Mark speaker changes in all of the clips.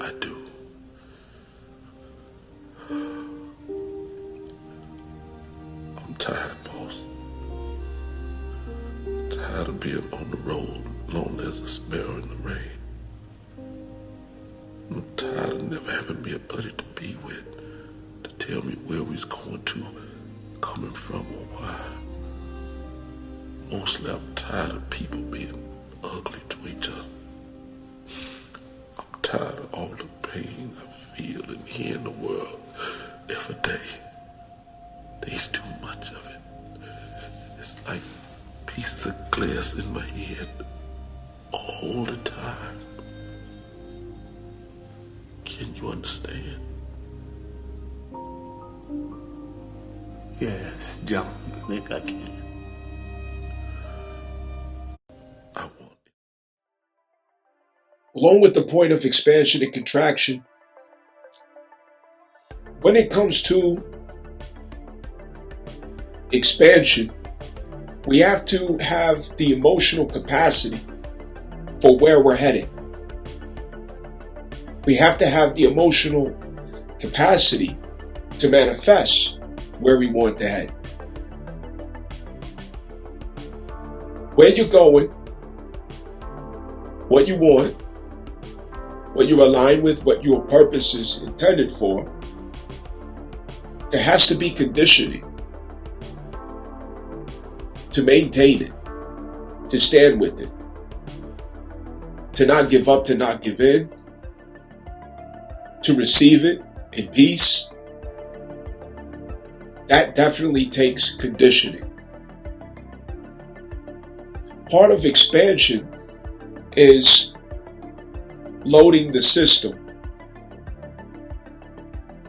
Speaker 1: I do. I'm tired, boss. Tired of being on the road, lonely as a sparrow in the rain. I'm tired of never having me a buddy to be with, to tell me where we's going to, coming from, or why. Mostly I'm tired of people being ugly to each other. I'm tired of all the pain I feel and hear in the world every day. There's too much of it. It's like pieces of glass in my head all the time. Can you understand?
Speaker 2: Yes, John, I think I can.
Speaker 1: I want it.
Speaker 3: Along with the point of expansion and contraction, when it comes to expansion, we have to have the emotional capacity for where we're headed. We have to have the emotional capacity to manifest where we want to head. Where you're going, what you want, what you're aligned with, what your purpose is intended for, there has to be conditioning to maintain it, to stand with it, to not give up, to not give in, to receive it in peace. That definitely takes conditioning. Part of expansion is loading the system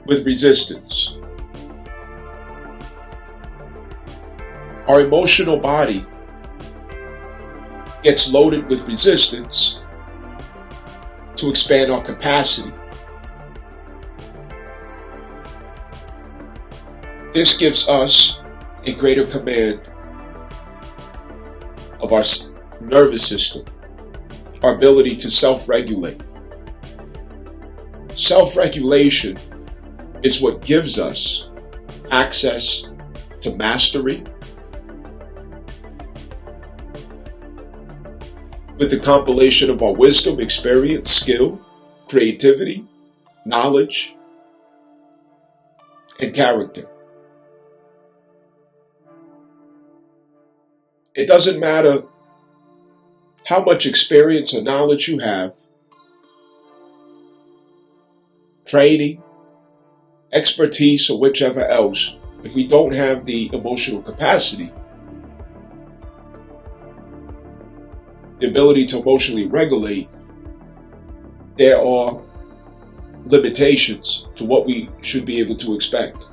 Speaker 3: with resistance. Our emotional body gets loaded with resistance to expand our capacity. This gives us a greater command of our nervous system, our ability to self-regulate. Self-regulation is what gives us access to mastery, with the compilation of our wisdom, experience, skill, creativity, knowledge, and character. It doesn't matter how much experience or knowledge you have, training, expertise, or whichever else, if we don't have the emotional capacity, the ability to emotionally regulate, there are limitations to what we should be able to expect.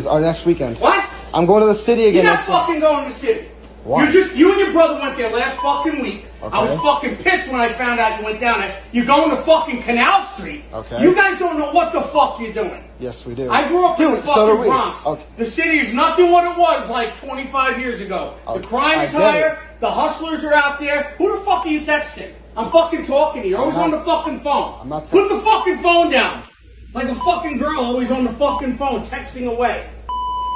Speaker 4: Our next weekend.
Speaker 5: What?
Speaker 4: I'm going to the city again.
Speaker 5: You're not fucking going to the city.
Speaker 4: Why?
Speaker 5: You and your brother went there last fucking week.
Speaker 4: Okay.
Speaker 5: I was fucking pissed when I found out you went down there. You're going to fucking Canal Street.
Speaker 4: Okay.
Speaker 5: You guys don't know what the fuck you're doing.
Speaker 4: Yes, we do.
Speaker 5: I grew up in the
Speaker 4: so do
Speaker 5: fucking
Speaker 4: we.
Speaker 5: Bronx.
Speaker 4: Okay.
Speaker 5: The city is nothing what it was like 25 years ago.
Speaker 4: Okay.
Speaker 5: The crime is
Speaker 4: I get
Speaker 5: higher.
Speaker 4: it.
Speaker 5: The hustlers are out there. Who the fuck are you texting? I'm fucking talking to you. You're always on the fucking phone.
Speaker 4: I'm not
Speaker 5: Put
Speaker 4: texting.
Speaker 5: the fucking phone down. Like a fucking girl always on the fucking phone texting away.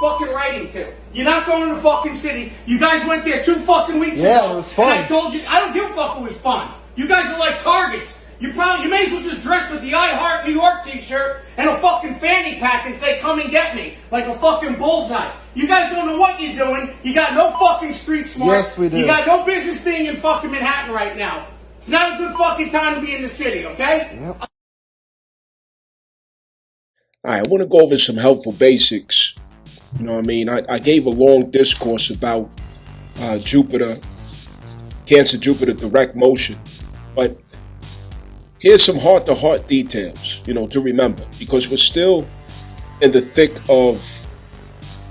Speaker 5: Fucking writing to. You're not going to the fucking city. You guys went there 2 fucking weeks ago.
Speaker 4: Yeah, it was fun.
Speaker 5: And I told you, I don't give a fuck if it was fun. You guys are like targets. You may as well just dress with the I Heart New York t-shirt and a fucking fanny pack and say, come and get me. Like a fucking bullseye. You guys don't know what you're doing. You got no fucking street smart.
Speaker 4: Yes, we do.
Speaker 5: You got no business being in fucking Manhattan right now. It's not a good fucking time to be in the city, okay?
Speaker 4: Yep.
Speaker 3: All right, I want to go over some helpful basics. You know what I mean? I gave a long discourse about Jupiter, Cancer Jupiter direct motion. But here's some heart-to-heart details, to remember. Because we're still in the thick of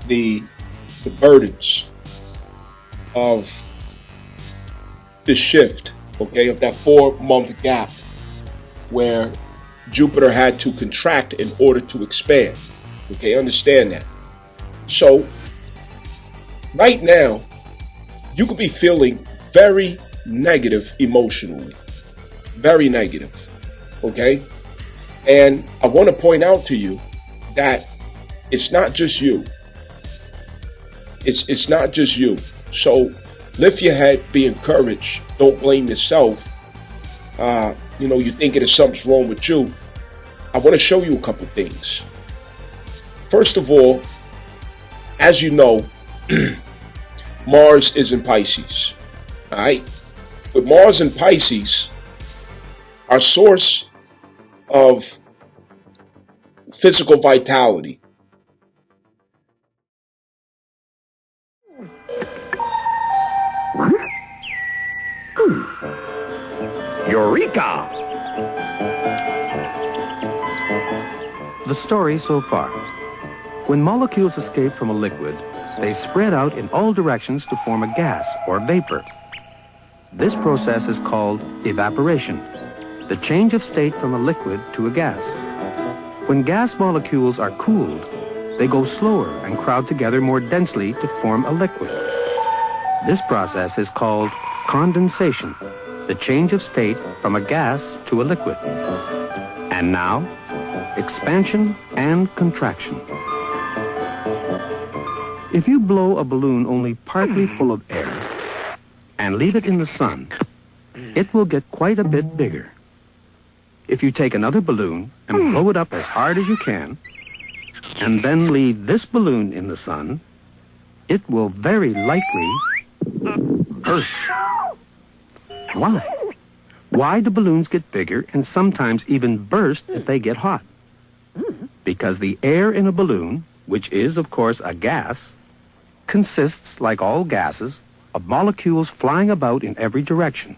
Speaker 3: the burdens of the shift, okay, of that 4-month gap where Jupiter had to contract in order to expand. Okay, understand that. So, right now, you could be feeling very negative emotionally. Very negative. Okay? And I want to point out to you that it's not just you. It's not just you. So lift your head, be encouraged. Don't blame yourself. You think there's something wrong with you. I want to show you a couple things. First of all, as you know, Mars is in Pisces. All right? With Mars in Pisces, our source of physical vitality.
Speaker 6: Eureka!
Speaker 7: The story so far. When molecules escape from a liquid, they spread out in all directions to form a gas or vapor. This process is called evaporation, the change of state from a liquid to a gas. When gas molecules are cooled, they go slower and crowd together more densely to form a liquid. This process is called condensation, the change of state from a gas to a liquid. And now, expansion and contraction. If you blow a balloon only partly full of air and leave it in the sun, it will get quite a bit bigger. If you take another balloon and blow it up as hard as you can, and then leave this balloon in the sun, it will very likely burst. Why? Why do balloons get bigger and sometimes even burst if they get hot? Because the air in a balloon, which is, of course, a gas, consists, like all gases, of molecules flying about in every direction.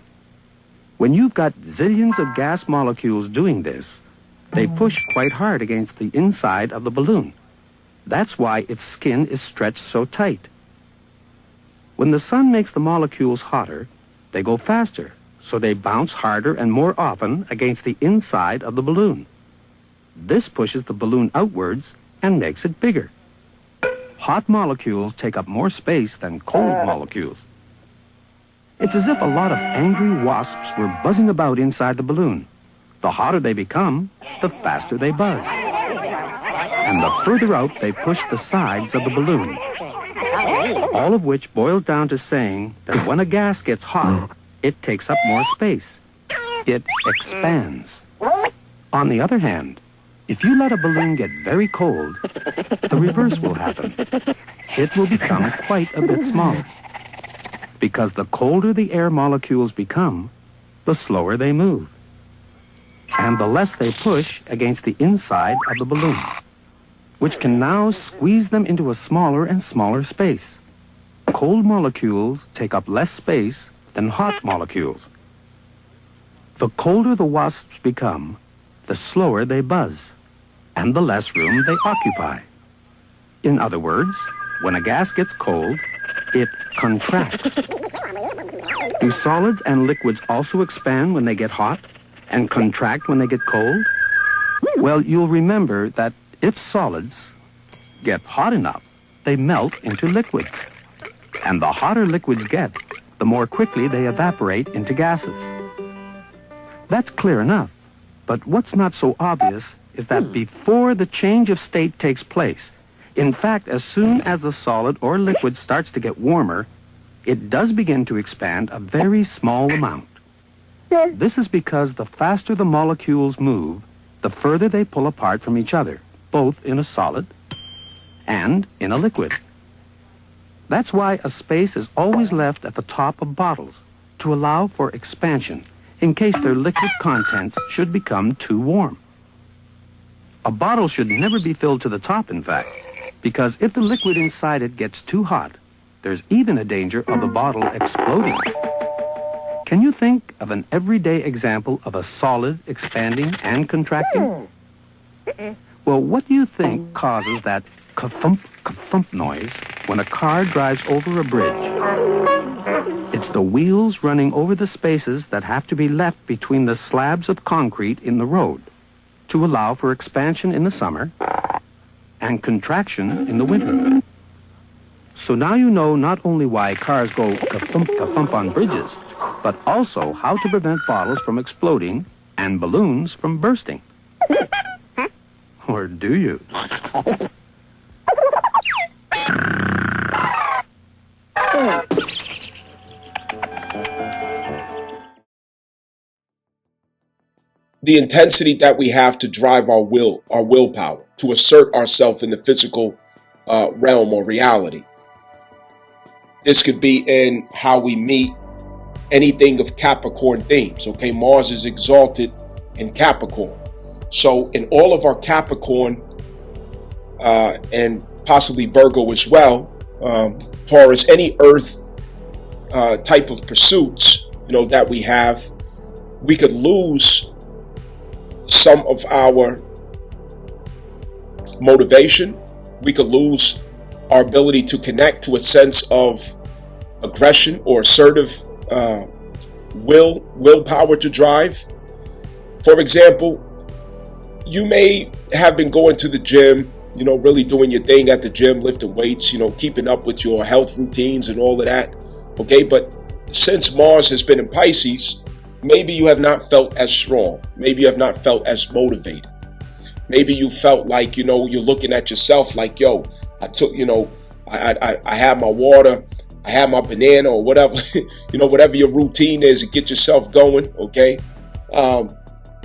Speaker 7: When you've got zillions of gas molecules doing this, they push quite hard against the inside of the balloon. That's why its skin is stretched so tight. When the sun makes the molecules hotter, they go faster, so they bounce harder and more often against the inside of the balloon. This pushes the balloon outwards and makes it bigger. Hot molecules take up more space than cold molecules. It's as if a lot of angry wasps were buzzing about inside the balloon. The hotter they become, the faster they buzz. And the further out they push the sides of the balloon. All of which boils down to saying that when a gas gets hot, it takes up more space. It expands. On the other hand, if you let a balloon get very cold, the reverse will happen. It will become quite a bit smaller. Because the colder the air molecules become, the slower they move. And the less they push against the inside of the balloon, which can now squeeze them into a smaller and smaller space. Cold molecules take up less space than hot molecules. The colder the wasps become, the slower they buzz, and the less room they occupy. In other words, when a gas gets cold, it contracts. Do solids and liquids also expand when they get hot and contract when they get cold? Well, you'll remember that if solids get hot enough, they melt into liquids. And the hotter liquids get, the more quickly they evaporate into gases. That's clear enough. But what's not so obvious is that before the change of state takes place, in fact, as soon as the solid or liquid starts to get warmer, it does begin to expand a very small amount. This is because the faster the molecules move, the further they pull apart from each other, both in a solid and in a liquid. That's why a space is always left at the top of bottles to allow for expansion in case their liquid contents should become too warm. A bottle should never be filled to the top, in fact, because if the liquid inside it gets too hot, there's even a danger of the bottle exploding. Can you think of an everyday example of a solid expanding and contracting? Well, what do you think causes that ka-thump, ka-thump noise when a car drives over a bridge? It's the wheels running over the spaces that have to be left between the slabs of concrete in the road to allow for expansion in the summer and contraction in the winter. So now you know not only why cars go ka-thump, ka-thump on bridges, but also how to prevent bottles from exploding and balloons from bursting. Or do you?
Speaker 3: The intensity that we have to drive our willpower, to assert ourselves in the physical realm or reality. This could be in how we meet anything of Capricorn themes. Okay, Mars is exalted in Capricorn. So in all of our Capricorn and possibly Virgo as well, Taurus, any earth type of pursuits, that we have, we could lose some of our motivation. We could lose our ability to connect to a sense of aggression or assertive willpower to drive. For example, you may have been going to the gym, really doing your thing at the gym, lifting weights, keeping up with your health routines and all of that. Okay, but since Mars has been in Pisces, maybe you have not felt as strong. Maybe you have not felt as motivated. Maybe you felt like, you're looking at yourself like, yo, I took, I had my water, I had my banana or whatever, whatever your routine is to get yourself going. Okay. I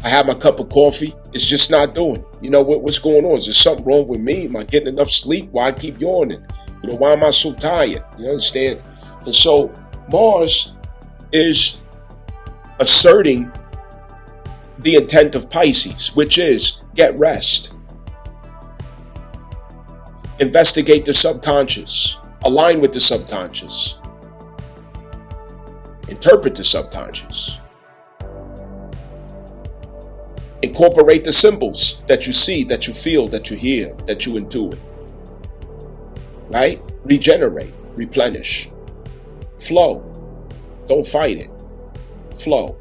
Speaker 3: had my cup of coffee. It's just not doing it. What's going on? Is there something wrong with me? Am I getting enough sleep? Why I keep yawning? Why am I so tired? You understand? And so Mars is asserting the intent of Pisces, which is get rest. Investigate the subconscious. Align with the subconscious. Interpret the subconscious. Incorporate the symbols that you see, that you feel, that you hear, that you intuit. Right? Regenerate, replenish, flow. Don't fight it. Flow.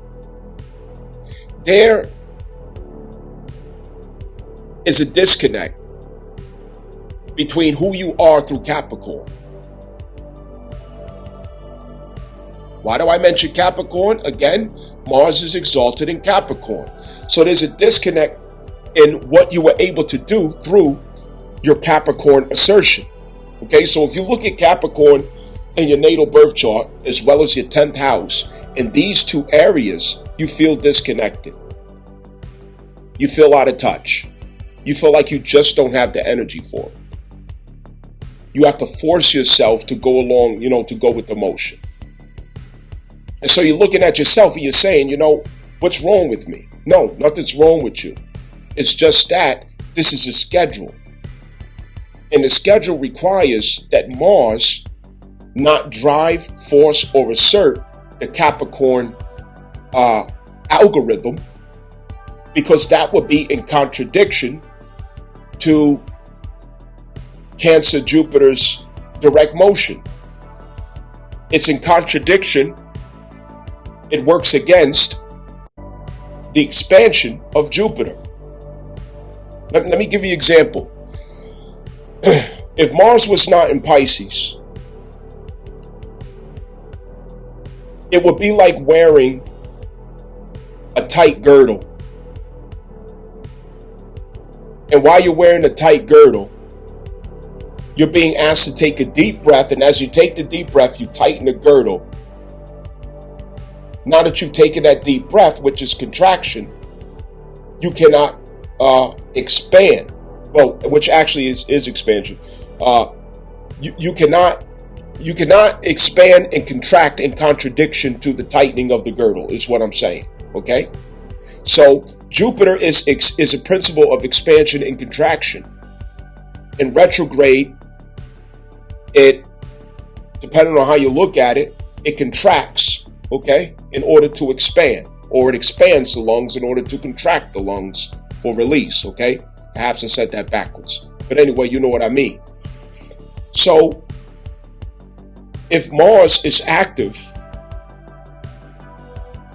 Speaker 3: There is a disconnect between who you are through Capricorn. Why do I mention Capricorn? Again, Mars is exalted in Capricorn. So there's a disconnect in what you were able to do through your Capricorn assertion. Okay, so if you look at Capricorn in your natal birth chart, as well as your 10th house, in these two areas, you feel disconnected. You feel out of touch. You feel like you just don't have the energy for it. You have to force yourself to go along, to go with the motion. And so you're looking at yourself and you're saying, what's wrong with me? No, nothing's wrong with you. It's just that this is a schedule. And the schedule requires that Mars not drive, force, or assert the Capricorn algorithm, because that would be in contradiction to Cancer Jupiter's direct motion. It's in contradiction. It works against the expansion of Jupiter. Let me give you an example. If Mars was not in Pisces, it would be like wearing a tight girdle. And while you're wearing a tight girdle, you're being asked to take a deep breath. And as you take the deep breath, you tighten the girdle. Now that you've taken that deep breath, which is contraction, you cannot expand. Well, which actually is expansion. You cannot expand and contract in contradiction to the tightening of the girdle, is what I'm saying. Okay? So Jupiter is a principle of expansion and contraction. In retrograde, it, depending on how you look at it, it contracts, okay, in order to expand, or it expands the lungs in order to contract the lungs for release, okay? Perhaps I said that backwards. But anyway, you know what I mean. So, if Mars is active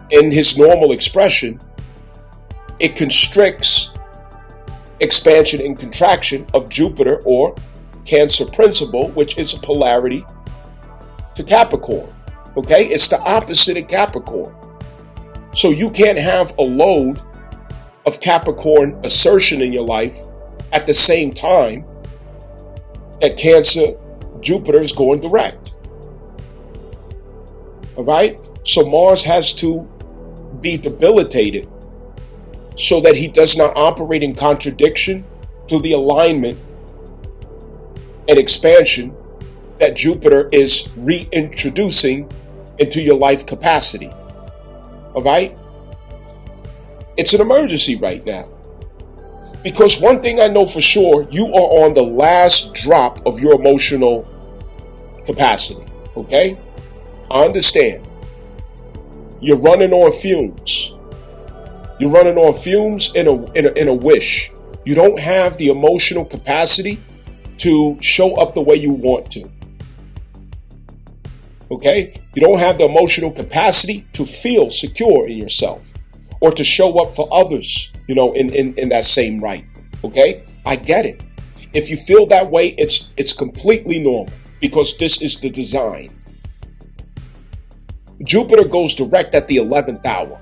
Speaker 3: in his normal expression, it constricts expansion and contraction of Jupiter or Cancer principle, which is a polarity to Capricorn. Okay? It's the opposite of Capricorn. So you can't have a load of Capricorn assertion in your life at the same time that Cancer Jupiter is going direct. All right? So Mars has to be debilitated so that he does not operate in contradiction to the alignment and expansion that Jupiter is reintroducing into your life capacity. All right? It's an emergency right now. Because one thing I know for sure, you are on the last drop of your emotional capacity. Okay? I understand. You're running on fumes. You're running on fumes in a wish. You don't have the emotional capacity to show up the way you want to. Okay? You don't have the emotional capacity to feel secure in yourself or to show up for others, in that same right. Okay? I get it. If you feel that way, it's completely normal because this is the design. Jupiter goes direct at the 11th hour.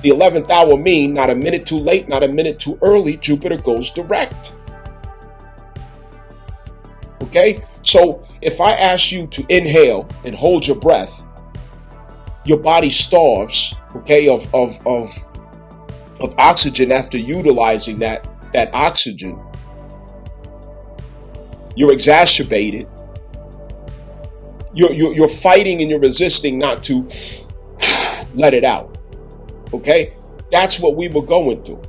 Speaker 3: The 11th hour means not a minute too late, not a minute too early, Jupiter goes direct. Okay? So if I ask you to inhale and hold your breath, your body starves, okay, of oxygen after utilizing that oxygen. You're exacerbated. You're fighting and you're resisting not to let it out. Okay? That's what we were going through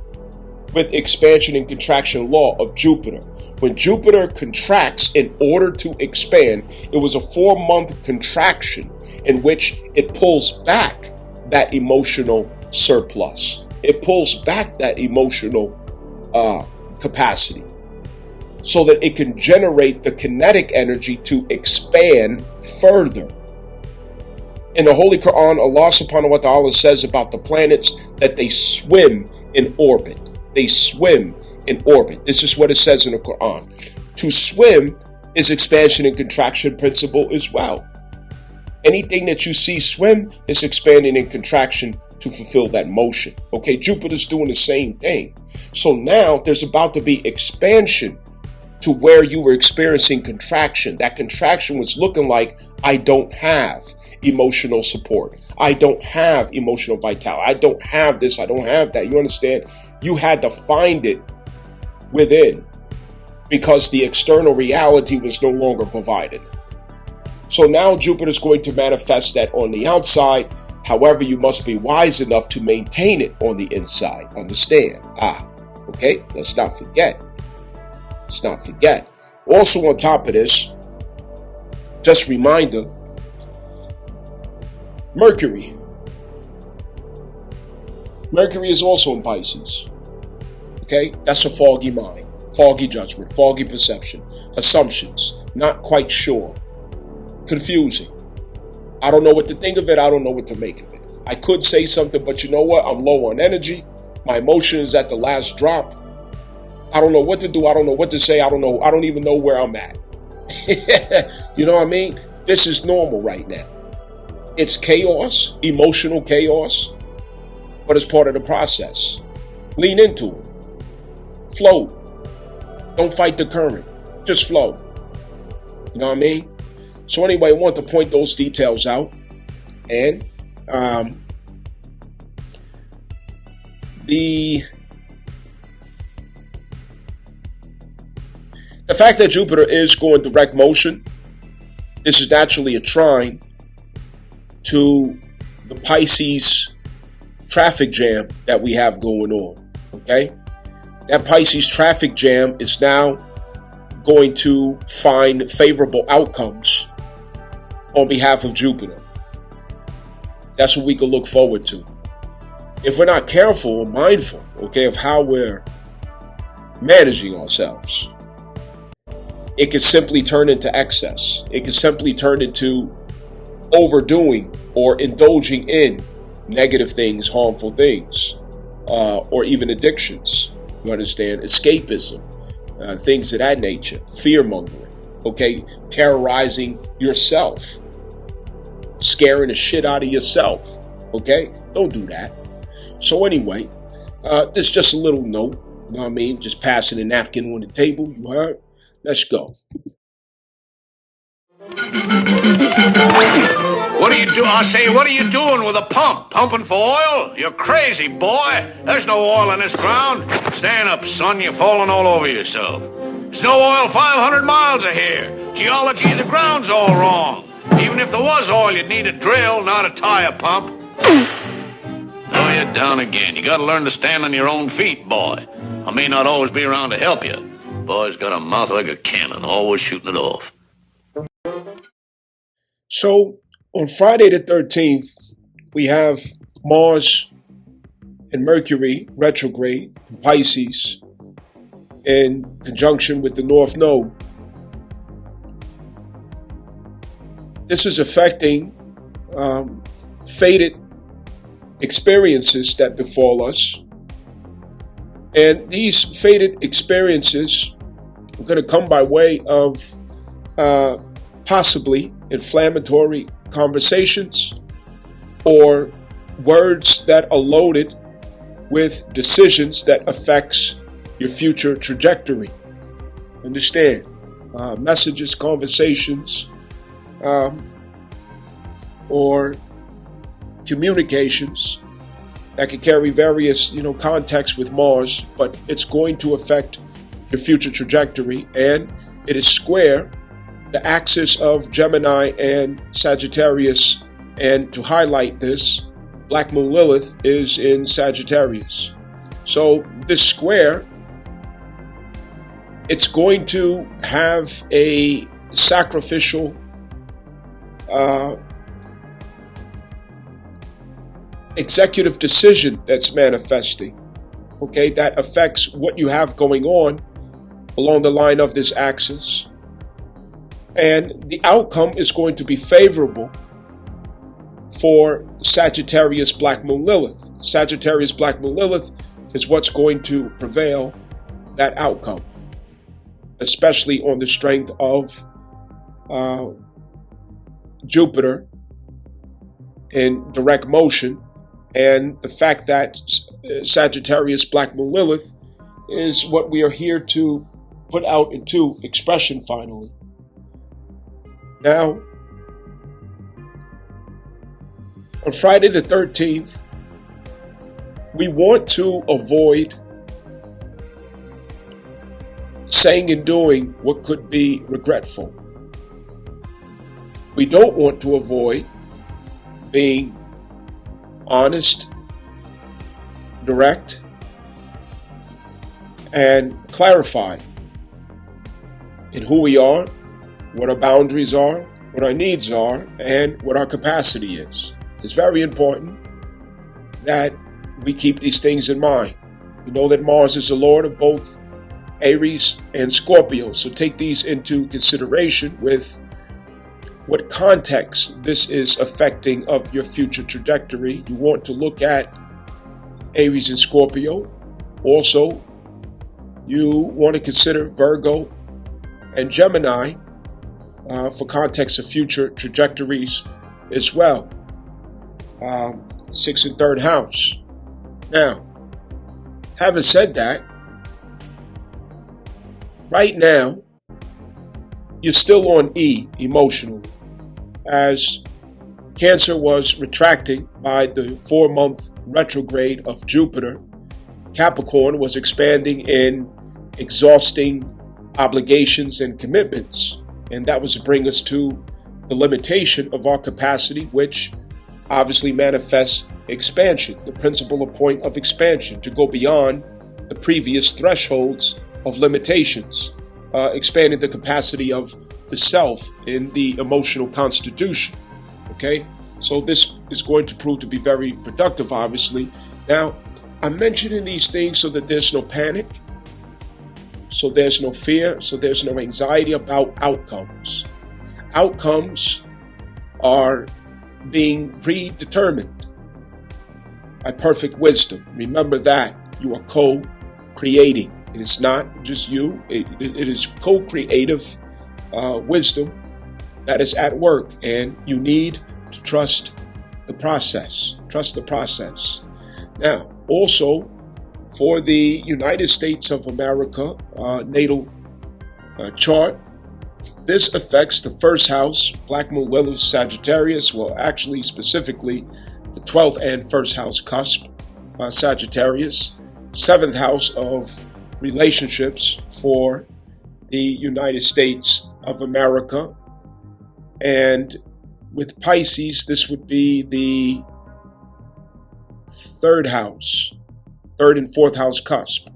Speaker 3: with expansion and contraction law of Jupiter. When Jupiter contracts in order to expand, it was a 4-month contraction in which it pulls back that emotional surplus. It pulls back that emotional capacity so that it can generate the kinetic energy to expand further. In the Holy Quran, Allah subhanahu wa ta'ala says about the planets that they swim in orbit. They swim in orbit. This is what it says in the Quran. To swim is expansion and contraction principle as well. Anything that you see swim is expanding and contraction to fulfill that motion. Okay, Jupiter's doing the same thing. So now there's about to be expansion to where you were experiencing contraction. That contraction was looking like, I don't have emotional support. I don't have emotional vitality. I don't have this. I don't have that. You understand? You had to find it within because the external reality was no longer provided. So now Jupiter's going to manifest that on the outside. However, you must be wise enough to maintain it on the inside. Understand? Okay? Let's not forget. Let's not forget. Also on top of this, just reminder, Mercury. Mercury is also in Pisces. Okay? That's a foggy mind, foggy judgment, foggy perception, assumptions, not quite sure, confusing. I don't know what to think of it. I don't know what to make of it. I could say something, but you know what? I'm low on energy. My emotion is at the last drop. I don't know what to do. I don't know what to say. I don't know. I don't even know where I'm at. You know what I mean? This is normal right now. It's chaos, emotional chaos, but it's part of the process. Lean into it. Flow. Don't fight the current. Just flow. You know what I mean? So anyway, I want to point those details out. And the fact that Jupiter is going direct motion, this is naturally a trine to the Pisces traffic jam that we have going on. Okay? That Pisces traffic jam is now going to find favorable outcomes on behalf of Jupiter. That's what we can look forward to. If we're not careful or mindful, okay, of how we're managing ourselves, it could simply turn into excess. It could simply turn into overdoing or indulging in negative things, harmful things, or even addictions. You understand? Escapism. things of that nature, fear-mongering, okay, terrorizing yourself, scaring the shit out of yourself, okay? Don't do that. So anyway, this is just a little note, you know what I mean? Just passing a napkin on the table, you heard? Let's go.
Speaker 6: What are you doing? I say, what are you doing with a pump? Pumping for oil? You're crazy, boy. There's no oil in this ground. Stand up, son. You're falling all over yourself. There's no oil 500 miles of here. Geology of the ground's all wrong. Even if there was oil, you'd need a drill, not a tire pump. Oh, you're down again. You gotta learn to stand on your own feet, boy. I may not always be around to help you. Boy's got a mouth like a cannon, always shooting it off.
Speaker 3: So, on Friday the 13th, we have Mars and Mercury retrograde in Pisces in conjunction with the North Node. This is affecting fated experiences that befall us. And these fated experiences are going to come by way of possibly inflammatory conversations or words that are loaded with decisions that affects your future trajectory. Understand? Messages, conversations, or communications that could carry various, contexts with Mars, but it's going to affect your future trajectory, and it is square the axis of Gemini and Sagittarius. And to highlight this, Black Moon Lilith is in Sagittarius. So this square, it's going to have a sacrificial executive decision that's manifesting, okay, that affects what you have going on along the line of this axis. And the outcome is going to be favorable for Sagittarius Black Moon Lilith. Sagittarius Black Moon Lilith is what's going to prevail that outcome, especially on the strength of Jupiter in direct motion, and the fact that Sagittarius Black Moon Lilith is what we are here to put out into expression finally. Now, on Friday the 13th, we want to avoid saying and doing what could be regretful. We don't want to avoid being honest, direct, and clarify in who we are, what our boundaries are, what our needs are, and what our capacity is. It's very important that we keep these things in mind. We know that Mars is the lord of both Aries and Scorpio, so take these into consideration with what context this is affecting of your future trajectory. You want to look at Aries and Scorpio. Also, you want to consider Virgo and Gemini for context of future trajectories as well. 6th and 3rd house. Now, having said that, right now, you're still on E emotionally, as Cancer was retracting by the 4-month retrograde of Jupiter. Capricorn was expanding in exhausting obligations and commitments, and that was to bring us to the limitation of our capacity, which obviously manifests expansion, the principal point of expansion, to go beyond the previous thresholds of limitations, expanding the capacity of the self in the emotional constitution. Okay, so this is going to prove to be very productive, obviously. Now, I'm mentioning these things so that there's no panic, so there's no fear, so there's no anxiety about outcomes. Outcomes are being predetermined by perfect wisdom. Remember that you are co-creating It is not just you. It is co-creative wisdom that is at work, and you need to trust the process. Trust the process. Now, also, for the United States of America natal chart, this affects the first house, Black Moon Lilith Sagittarius, well, actually, specifically, the 12th and first house cusp, Sagittarius, 7th house of relationships for the United States of America. And with Pisces, this would be the 3rd house, 3rd and 4th house cusp.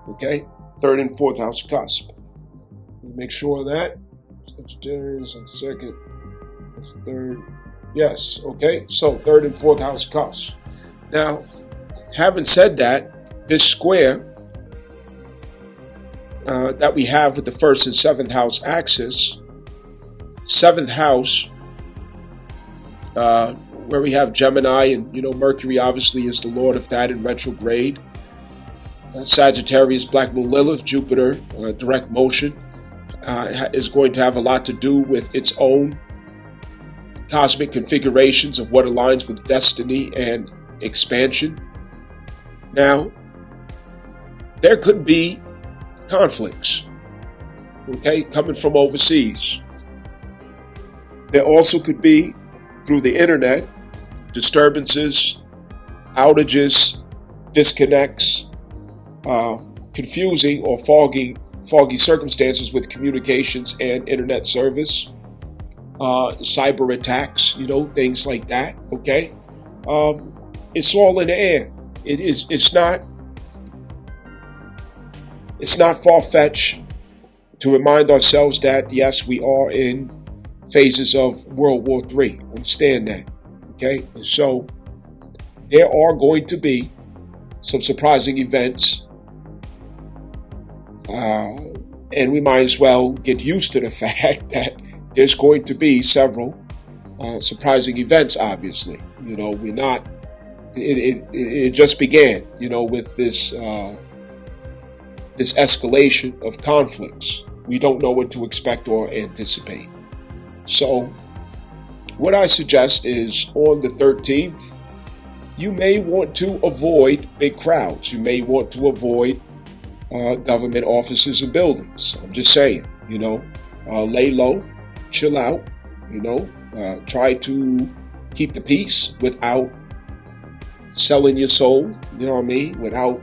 Speaker 3: Okay? 3rd and 4th house cusp. Make sure of that. Sagittarius on 2nd. That's 3rd. Yes, okay. So 3rd and 4th house cusp. Now, having said that, this square that we have with the 1st and 7th house axis, 7th house, where we have Gemini, and Mercury obviously is the lord of that in retrograde. Sagittarius, Black Moon Lilith, Jupiter, direct motion, is going to have a lot to do with its own cosmic configurations of what aligns with destiny and expansion. Now, there could be conflicts, okay, coming from overseas. There also could be, through the internet, disturbances, outages, disconnects, confusing or foggy circumstances with communications and internet service, cyber attacks, things like that, okay? It's all in the air. It's not far-fetched to remind ourselves that, yes, we are in phases of World War III. Understand that, okay? And so there are going to be some surprising events, and we might as well get used to the fact that there's going to be several surprising events, obviously. We're not, it just began, with this escalation of conflicts. We don't know what to expect or anticipate. So what I suggest is on the 13th, you may want to avoid big crowds. You may want to avoid government offices and buildings. I'm just saying, lay low, chill out, try to keep the peace without selling your soul, without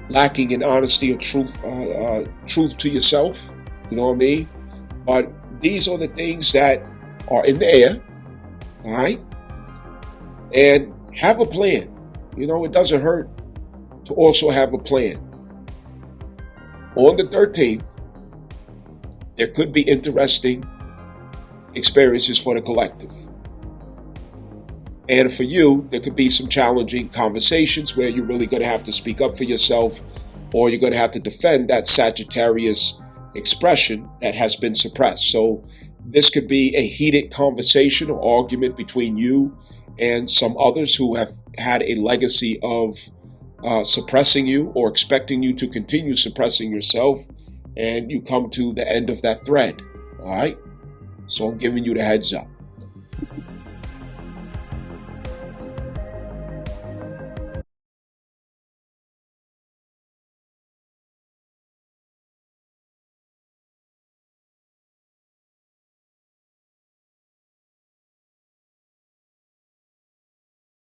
Speaker 3: lacking in honesty or truth to yourself, But these are the things that are in the air, all right? And have a plan. It doesn't hurt to also have a plan. On the 13th, there could be interesting experiences for the collective. And for you, there could be some challenging conversations where you're really going to have to speak up for yourself, or you're going to have to defend that Sagittarius expression that has been suppressed. So this could be a heated conversation or argument between you and some others who have had a legacy of suppressing you or expecting you to continue suppressing yourself, and you come to the end of that thread. All right? So I'm giving you the heads up.